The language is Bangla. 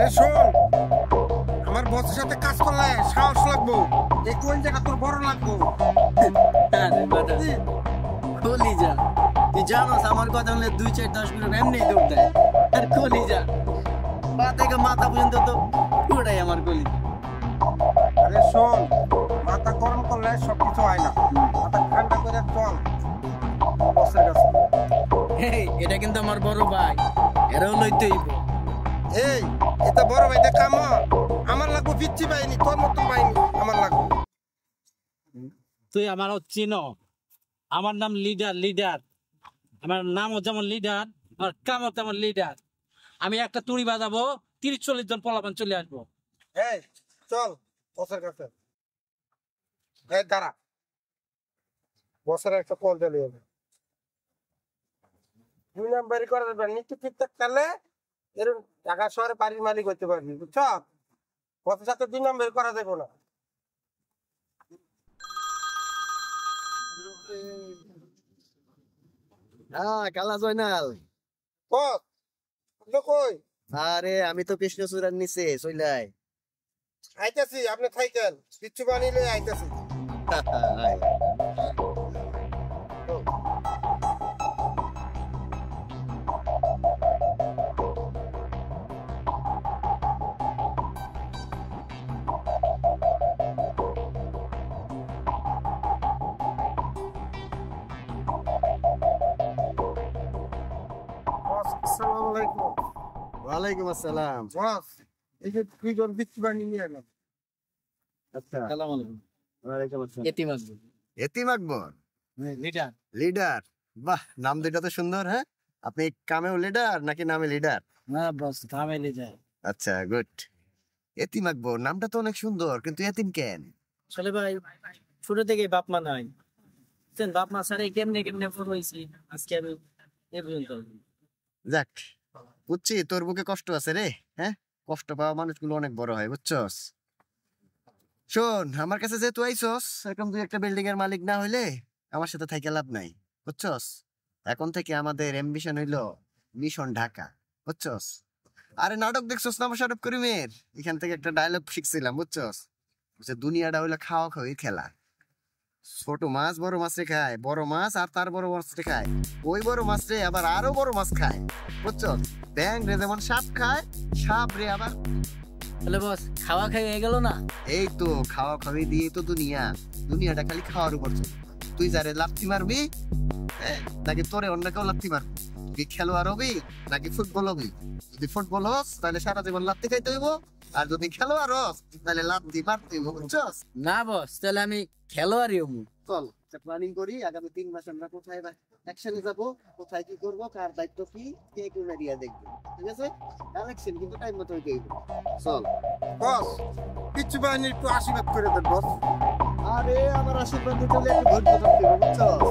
আরে শোন, আমার বসের সাথে কাজ করলে সাহস লাগবো, এই কোন জায়গা তোর বড় লাগবো। আরে বাদা কলিজা, তুই জানোস আমার কথা হলে 2-4-10 মিনিট এমনি দৌড় দেয়। আর কলিজা পা থেকে মাথা পর্যন্ত তো পুরাই আমার কলিজা। আরে শোন, মাথা গরম করলে সবকিছু হয় না, মাথা ঠান্ডা করে চল বসের কাছে। এই এটা কিন্তু আমার বড় ভাই, এরাও লইতে হইব। এই এটা বড় ভাইটা কাম আমার লাগবো, পিচ্ছি পাইনি তোর মতো পাইনি আমার লাগবো। তুই আমার চিনো, আমার নাম লিডার, আমার নামও যেমন লিডার, আমার কামও তেমন লিডার। আমি একটা তুড়ি বাজাবো, 30-40 জন পোলাপান চলে আসবো। এই চল বসের কাছে। এই দাঁড়া, বসের একটা কল দিলে হবে। 2 নাম্বারই করা যাবে, নিচে ঠিকঠাক করলে এরকম ঢাকা শহরে বাড়ির মালিক হইতে পারবি, বুঝছ? বসের সাথে 2 নাম্বারই করা যাবে না। কালা জয়নাল। বস আপনি কই? আরে আমি তো কৃষ্ণচূড়ার নিচে চইলাই। আইতাছি, আপনি থাইকেন, কিচ্ছু বানিলে আইতাছি। বস আসসালামু আলাইকুম। ওয়ালাইকুম আসসালাম। বস এই যে 2 জন কিচ্ছু বানিয়ে নিয়ে এলাম। আচ্ছা, আসসালামু আলাইকুম। ওয়ালাইকুম আসসালাম। এতিম আকবর। এতিম আকবর লিডার। লিডার, বাহ, নাম দুইটা তো সুন্দর। হ্যাঁ, আপনি কামেও লিডার নাকি নামে লিডার? না বস, কামে লিডার। আচ্ছা, গুড। এতিম আকবর নামটা তো অনেক সুন্দর, কিন্তু এতিম কেন? আসলে ভাই ছোট থেকে বাপ মা নাই, বাপ মা ছাড়া কেমনে কেমনে বড় হয়েছি আজকে আমি এ পর্যন্ত। যাক, বুঝছি তোর বুকে কষ্ট আছে রে। হ্যাঁ, কষ্ট পাওয়া মানুষগুলো অনেক বড় হয়, বুঝছস? শোন, আমার কাছে যেহেতু আইসস, এরকম তুই একটা বিল্ডিং এর মালিক না হইলে আমার সাথে থাইকে লাভ নাই, বুঝছস? এখন থেকে আমাদের অ্যাম্বিশন হইলো মিশন ঢাকা, বুঝছস? আরে নাটক দেখছস না মোশাররফ করিমের? এখান থেকে একটা ডায়লগ শিখছিলাম, বুঝছস? যে দুনিয়াটা হইলো খাওয়া খাওয়ি খেলা। ছোট মাছ বড় মাছ রে খায়, বড় মাছ আর তার বড় মাছ রে খায়, ওই বড় মাছ রে আবার আরো বড় মাছ খায়, বুঝছস? ব্যাং রে যেমন সাপ খায়, সাপ রে আবার। তাহলে বস খাওয়া খাই হয়ে গেল না? এই তো খাওয়া খাওয়ি দিয়ে তো দুনিয়াটা খালি খাওয়ার উপর চলে। তুই যারে লাথি মারবি, নাকি তোরে অন্য কেউ লাথি মারবি? তুই খেলোয়াড় হবি নাকি ফুটবল হবি? যদি ফুটবল হস তাহলে সারা জীবন লাথি খাইতে হইব, আর যদি খেলোয়াড় হস তাহলে লাথি মারতে হইব, বুঝছস? না বস, তাহলে আমি খেলোয়াড়ই হবো। চল প্ল্যানিং করি, আগামী 3 মাস আমরা কোথায় একসাথে যাবো, কোথায় কি করবো, কার দায়িত্ব কি, কে কোন এরিয়া দেখবো, ঠিক আছে? কালেকশন কিন্তু টাইম মতো হইতে হইব। চল বস কিচ্ছু বানিয়ে একটু আশীর্বাদ করে দেন বস। আরে আমার আশীর্বাদ দিতে হলে একটু ধৈর্য ধরতে হবে, বুঝছস?